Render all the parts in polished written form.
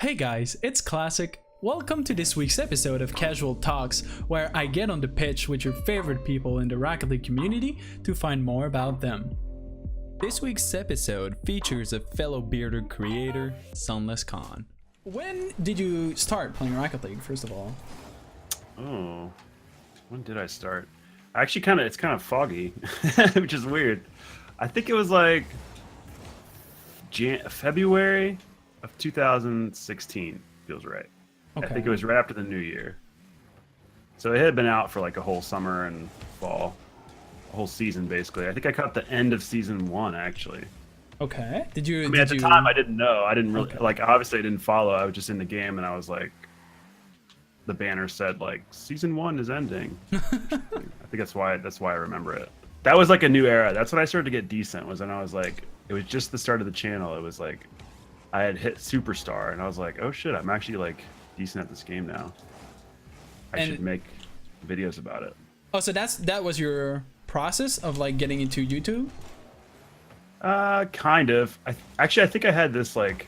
Hey guys, it's Classic. Welcome to this week's episode of Casual Talks, where I get on the pitch with your favorite people in the Rocket League community to find more about them. This week's episode features a fellow bearded creator, SunlessKhan. When did you start playing Rocket League, first of all? Oh, when did I start? Actually, it's kind of foggy, which is weird. I think it was like February of 2016. Feels right. Okay. I think it was right after the new year. So it had been out for like a whole summer and fall, a whole season basically. I think I caught the end of season 1 actually. Okay. Did you? I mean, at the time I didn't know. I didn't really like. Obviously, I didn't follow. I was just in the game, and I was like, the banner said like season 1 is ending. I think that's why I remember it. That was like a new era. That's when I started to get decent. Was when I was like, it was just the start of the channel. It was like, I had hit superstar, and I was like, oh shit, I'm actually like decent at this game now. I should make videos about it. Oh, so that was your process of like getting into YouTube? Kind of. I think I had this like,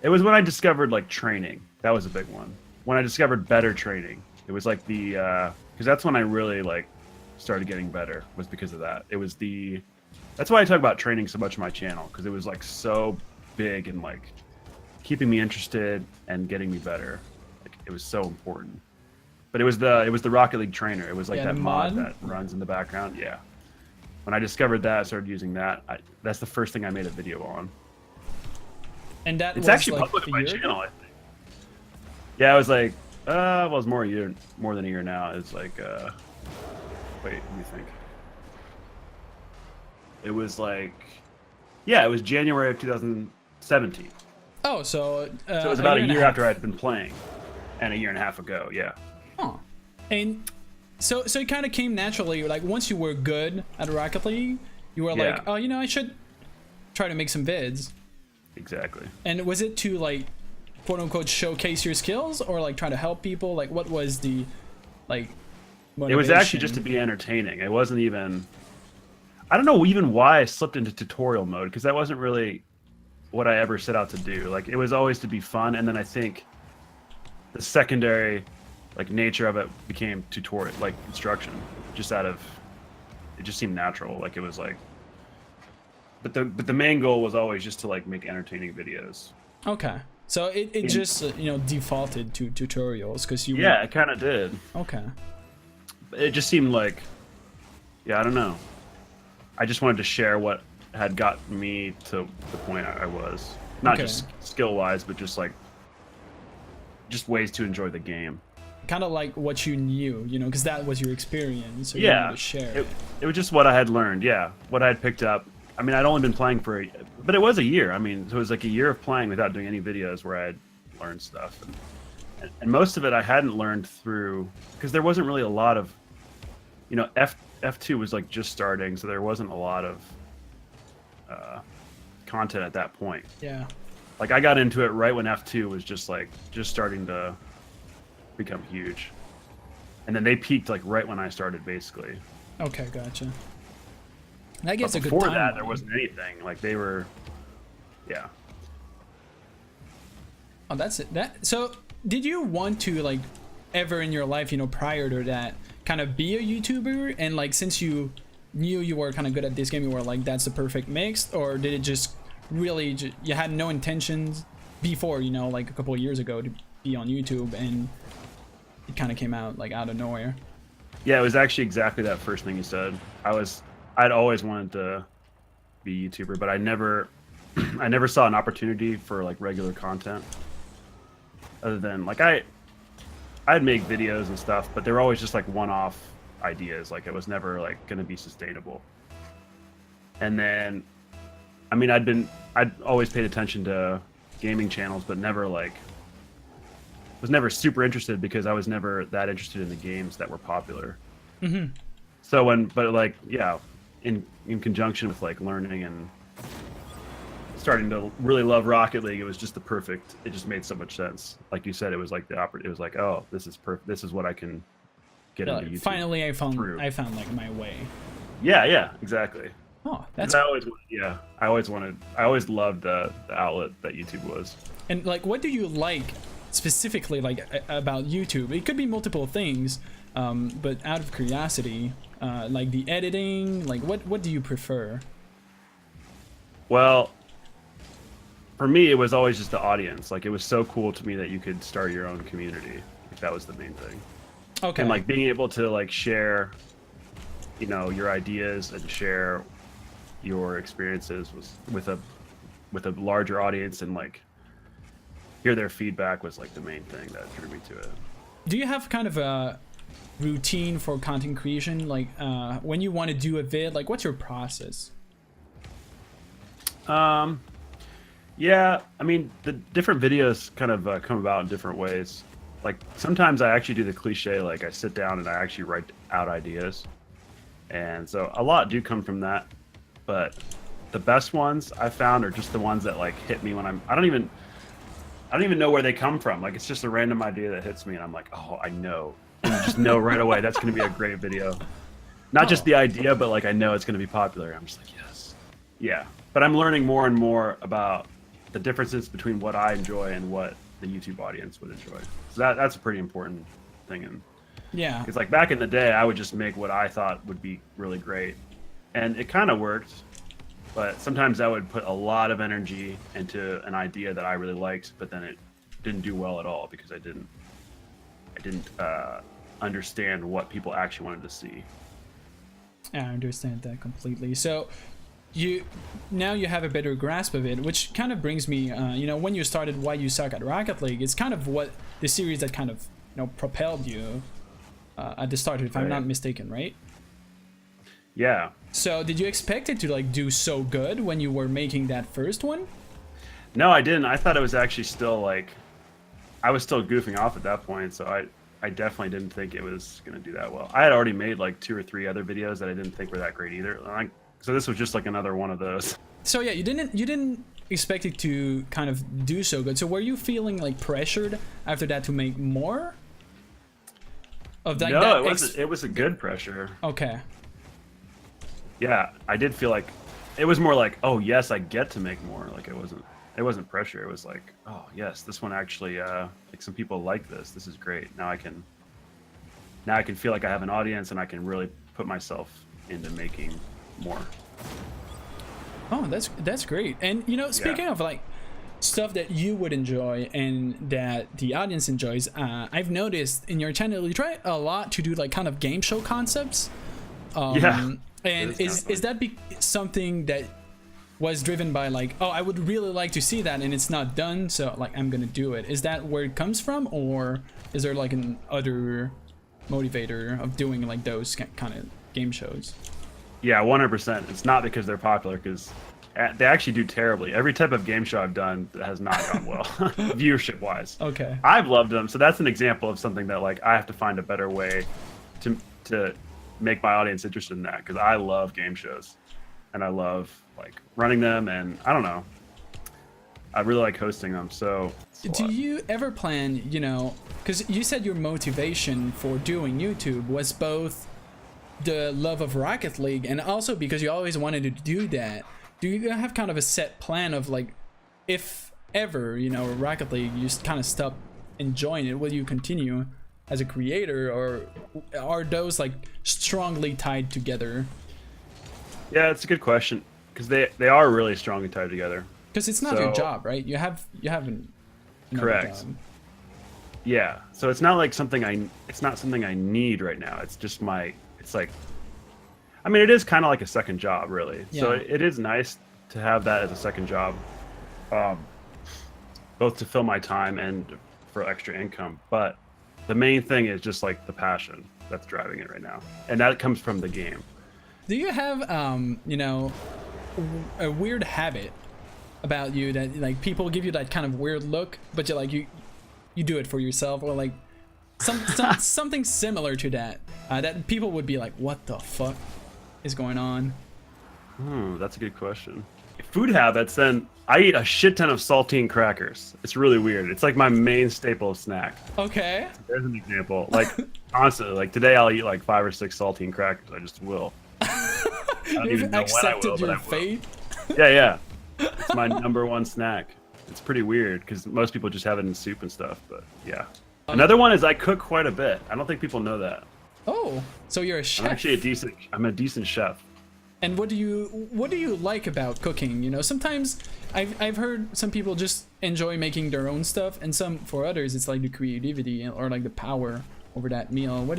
it was when I discovered like training. That was a big one. When I discovered better training, it was like the because that's when I really like started getting better, was because of that. It was that's why I talk about training so much on my channel, because it was like so big and like keeping me interested and getting me better. Like it was so important. But it was the Rocket League trainer. It was like that mod that runs in the background. Yeah. When I discovered that, I started using that. That's the first thing I made a video on. And it's actually like public on my channel, I think. Yeah, I was like, well, it was more than a year now. It's like, wait, let me think. It was like, yeah, it was January of 2017. Oh, so it was about a year after I'd been playing, and a year and a half ago, yeah. Huh. And so it kind of came naturally. Like once you were good at Rocket League, you were like, oh, I should try to make some vids. Exactly. And was it to like, quote unquote, showcase your skills, or like try to help people? Like what was the like motivation? It was actually just to be entertaining. It wasn't even, I don't know even why I slipped into tutorial mode, because that wasn't really what I ever set out to do. Like it was always to be fun, and then I think the secondary like nature of it became tutorial, like instruction, just out of, it just seemed natural. Like it was like, but the main goal was always just to like make entertaining videos. Okay, so it just defaulted to tutorials because you it kind of did. Okay, it just seemed like, I don't know, I just wanted to share what had got me to the point I was, not just skill wise, but just like ways to enjoy the game. Kind of like what you knew, because that was your experience. So you wanted to share it was just what I had learned. Yeah, what I had picked up. I mean, I'd only been playing but it was a year. I mean, so it was like a year of playing without doing any videos where I had learned stuff, and most of it I hadn't learned through, because there wasn't really a lot of, F2 was like just starting, so there wasn't a lot of content at that point. Yeah. Like I got into it right when F2 was just starting to become huge, and then they peaked like right when I started, basically. Okay, gotcha. That gives a good before timeline. that there wasn't anything. Like they were, Oh, that's it. So did you want to like ever in your life, prior to that, kind of be a YouTuber, and like since you knew you were kind of good at this game, you were like, that's the perfect mix? Or did it just really you had no intentions before, like a couple of years ago, to be on YouTube, and it kind of came out like out of nowhere? Yeah, it was actually exactly that first thing you said. I'd always wanted to be a YouTuber, but I never saw an opportunity for like regular content, other than like I'd make videos and stuff, but they were always just like one-off ideas. Like it was never like going to be sustainable. And then, I mean, I'd always paid attention to gaming channels, but never was never super interested, because I was never that interested in the games that were popular. Mm-hmm. So in conjunction with like learning and starting to really love Rocket League, it was just it just made so much sense. Like you said, it was like it was like, oh, this is perfect. This is what I can get into YouTube. Finally, I found like my way. Yeah, exactly. Oh, that's. I always loved the outlet that YouTube was. And like, what do you like specifically like about YouTube? It could be multiple things, but out of curiosity, like the editing, like what do you prefer? Well, for me, it was always just the audience. Like, it was so cool to me that you could start your own community. Like, that was the main thing. Okay. And like being able to like share, you know, your ideas and share your experiences was with a larger audience, and like hear their feedback was like the main thing that drew me to it. Do you have kind of a routine for content creation? Like when you want to do a vid, like what's your process? Yeah, I mean, the different videos kind of come about in different ways. Like, sometimes I actually do the cliche, like I sit down and I actually write out ideas. And so a lot do come from that. But the best ones I found are just the ones that like hit me when I don't even know where they come from. Like, it's just a random idea that hits me and I'm like, oh, I know. And you just know right away that's going to be a great video. Not just the idea, but like I know it's going to be popular. I'm just like, yes. Yeah. But I'm learning more and more about the differences between what I enjoy and what the YouTube audience would enjoy. So that's a pretty important thing. And yeah, it's like back in the day, I would just make what I thought would be really great, and it kind of worked. But sometimes I would put a lot of energy into an idea that I really liked, but then it didn't do well at all because I didn't understand what people actually wanted to see. I understand that completely. So you have a better grasp of it, which kind of brings me, you know, when you started Why You Suck at Rocket League, it's kind of what the series that kind of, you know, propelled you at the start, if I'm not mistaken, right? Yeah. So did you expect it to like do so good when you were making that first one? No, I didn't. I thought it was actually still like, I was still goofing off at that point, so I definitely didn't think it was going to do that well. I had already made like 2 or 3 other videos that I didn't think were that great either. So this was just like another one of those. So yeah, you didn't expect it to kind of do so good. So were you feeling like pressured after that to make more? Of like no, that it wasn't. It was a good pressure. Okay. Yeah, I did feel like it was more like, oh yes, I get to make more. Like it wasn't pressure. It was like, oh yes, this one actually like some people like this. This is great. Now I can feel like I have an audience and I can really put myself into making more. Oh, that's great. And you know, speaking of like stuff that you would enjoy and that the audience enjoys, I've noticed in your channel you try a lot to do like kind of game show concepts. And is that something that was driven by like, oh, I would really like to see that and it's not done, so like I'm gonna do it? Is that where it comes from, or is there like an other motivator of doing like those kind of game shows? Yeah, 100%. It's not because they're popular, because they actually do terribly. Every type of game show I've done has not gone well, viewership wise. Okay. I've loved them, so that's an example of something that like I have to find a better way to make my audience interested in that, because I love game shows and I love like running them, and I don't know, I really like hosting them. So do you ever plan, you know, because you said your motivation for doing YouTube was both the love of Rocket League and also because you always wanted to do that, do you have kind of a set plan of like, if ever, you know, Rocket League, you just kind of stop enjoying it, will you continue as a creator, or are those like strongly tied together? Yeah, it's a good question, because they are really strongly tied together. Because it's not your job, right? You haven't. Correct. Job. Yeah, so it's not like something I need right now. It's just it's like, I mean, it is kind of like a second job, really. Yeah. So it is nice to have that as a second job, both to fill my time and for extra income. But the main thing is just like the passion that's driving it right now, and that comes from the game. Do you have you know, a weird habit about you that like people give you that kind of weird look, but you do it for yourself, or like something similar to that, that people would be like, what the fuck is going on? That's a good question. Food habits, then I eat a shit ton of saltine crackers. It's really weird. It's like my main staple snack. Okay. There's an example. Like constantly, like today I'll eat like 5 or 6 saltine crackers. I just will. I don't even know when I will, but I will. Fate? Yeah. It's my #1 snack. It's pretty weird because most people just have it in soup and stuff. But yeah. Another one is I cook quite a bit. I don't think people know that. Oh, so you're a chef. I'm a decent chef. And what do you like about cooking? You know, sometimes I've heard some people just enjoy making their own stuff, and for others it's like the creativity or like the power over that meal. What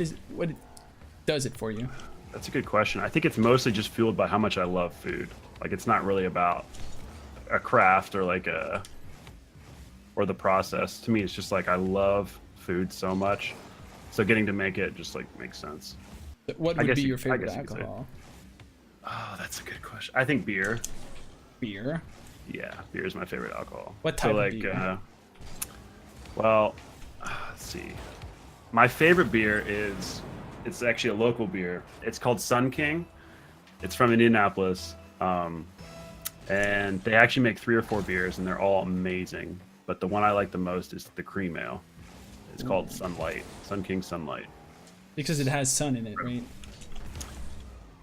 does it for you? That's a good question. I think it's mostly just fueled by how much I love food. Like it's not really about a craft or or the process. To me, it's just like I love food so much, so getting to make it just like makes sense. What would be your favorite alcohol? Oh, that's a good question. I think beer. Beer? Yeah, beer is my favorite alcohol. What type of beer? Well, let's see. My favorite beer it's actually a local beer. It's called SunlessKhan. It's from Indianapolis. And they actually make 3 or 4 beers, and they're all amazing. But the one I like the most is the cream ale. It's called Sunlight. SunlessKhan Sunlight. Because it has sun in it, right?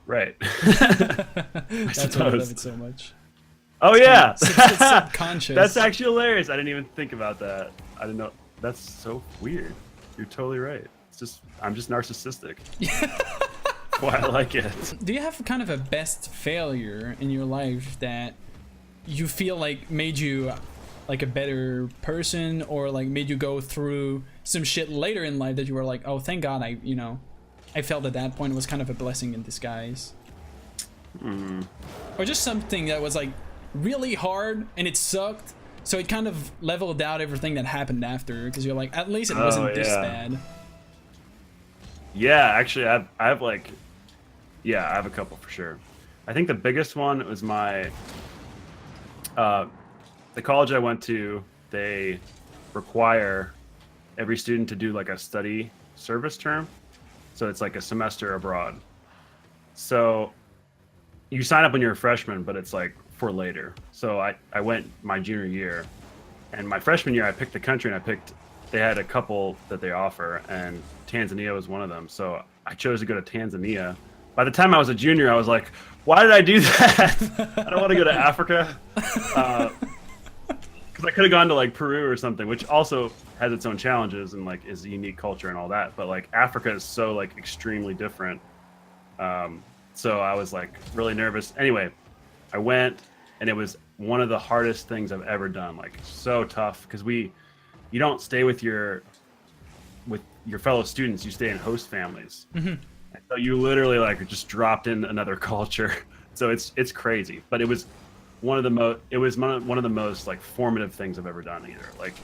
Right. That's why I love it so much. Oh yeah, it's subconscious. That's actually hilarious. I didn't even think about that. I didn't know. That's so weird. You're totally right. I'm just narcissistic. Why I like it. Do you have kind of a best failure in your life that you feel like made you like a better person, or like made you go through some shit later in life that you were like, oh, thank God I felt at that point it was kind of a blessing in disguise? Or just something that was like really hard and it sucked, so it kind of leveled out everything that happened after, because you're like, at least it wasn't this bad. Yeah, actually I have a couple for sure. I think the biggest one was the college I went to. They require every student to do like a study service term. So it's like a semester abroad. So you sign up when you're a freshman, but it's like for later. So I went my junior year, and my freshman year I picked the country, and they had a couple that they offer, and Tanzania was one of them. So I chose to go to Tanzania. By the time I was a junior, I was like, why did I do that? I don't want to go to Africa. Because I could have gone to like Peru or something, which also has its own challenges and like is a unique culture and all that. But like Africa is so like extremely different. So I was like really nervous. Anyway, I went, and it was one of the hardest things I've ever done. Like so tough, because you don't stay with your fellow students. You stay in host families. Mm-hmm. So you literally like just dropped in another culture. So it's crazy. But it was one of the most like formative things I've ever done either. Like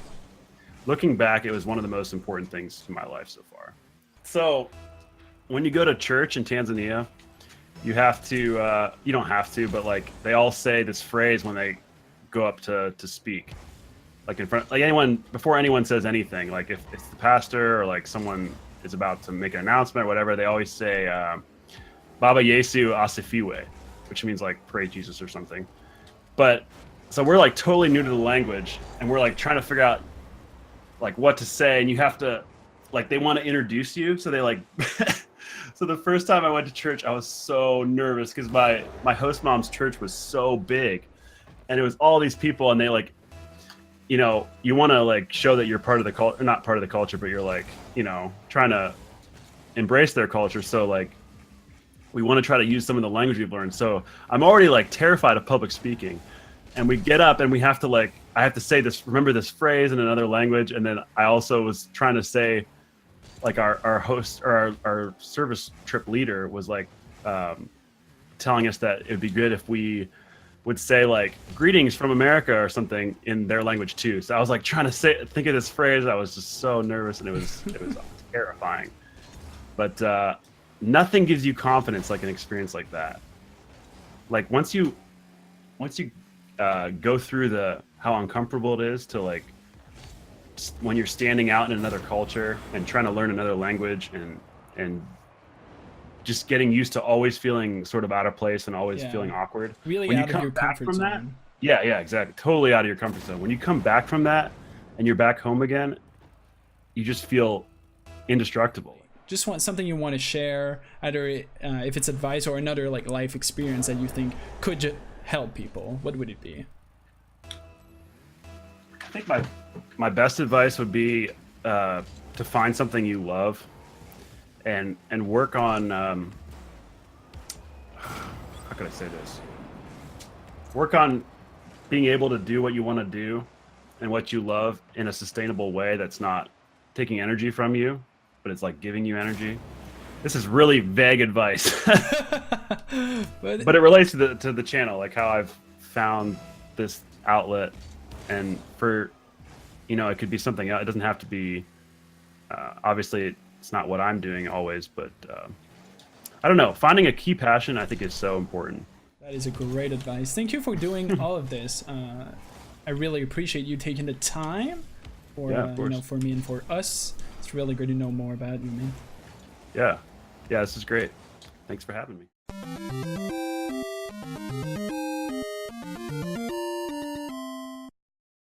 looking back, it was one of the most important things in my life so far. So when you go to church in Tanzania, you have to, you don't have to, but like they all say this phrase when they go up to speak, like in front, like before anyone says anything, like if it's the pastor or like someone is about to make an announcement or whatever, they always say, Baba Yesu Asifiwe, which means like pray Jesus or something. But so we're like totally new to the language, and we're like trying to figure out like what to say, and you have to like, they want to introduce you. So they like, so the first time I went to church, I was so nervous because my host mom's church was so big, and it was all these people, and they like, you know, you want to like show that you're part of the culture, not part of the culture, but you're like, you know, trying to embrace their culture. So like, we want to try to use some of the language we've learned. So I'm already like terrified of public speaking, and we get up and we have to like, I have to say this, remember this phrase in another language. And then I also was trying to say, like our host or our service trip leader was like telling us that it'd be good if we would say like greetings from America or something in their language too. So I was like trying to think of this phrase. I was just so nervous, and it was terrifying. But nothing gives you confidence like an experience like that. Like once you go through how uncomfortable it is to like when you're standing out in another culture and trying to learn another language and just getting used to always feeling sort of out of place and always feeling awkward. Really when out you come of your back comfort from zone. that, yeah, exactly. Totally out of your comfort zone. When you come back from that and you're back home again, you just feel indestructible. Just want something you want to share, either if it's advice or another like life experience that you think could help people. What would it be? think my best advice would be to find something you love, and work on. How could I say this? Work on being able to do what you want to do and what you love in a sustainable way that's not taking energy from you, but it's like giving you energy. This is really vague advice, but it relates to the channel, like how I've found this outlet, and for, you know, it could be something else. It doesn't have to be, obviously it's not what I'm doing always, but I don't know. Finding a key passion, I think, is so important. That is a great advice. Thank you for doing all of this. I really appreciate you taking the time for, you know, for me and for us. It's really good to know more about you, man. Yeah, this is great. Thanks for having me.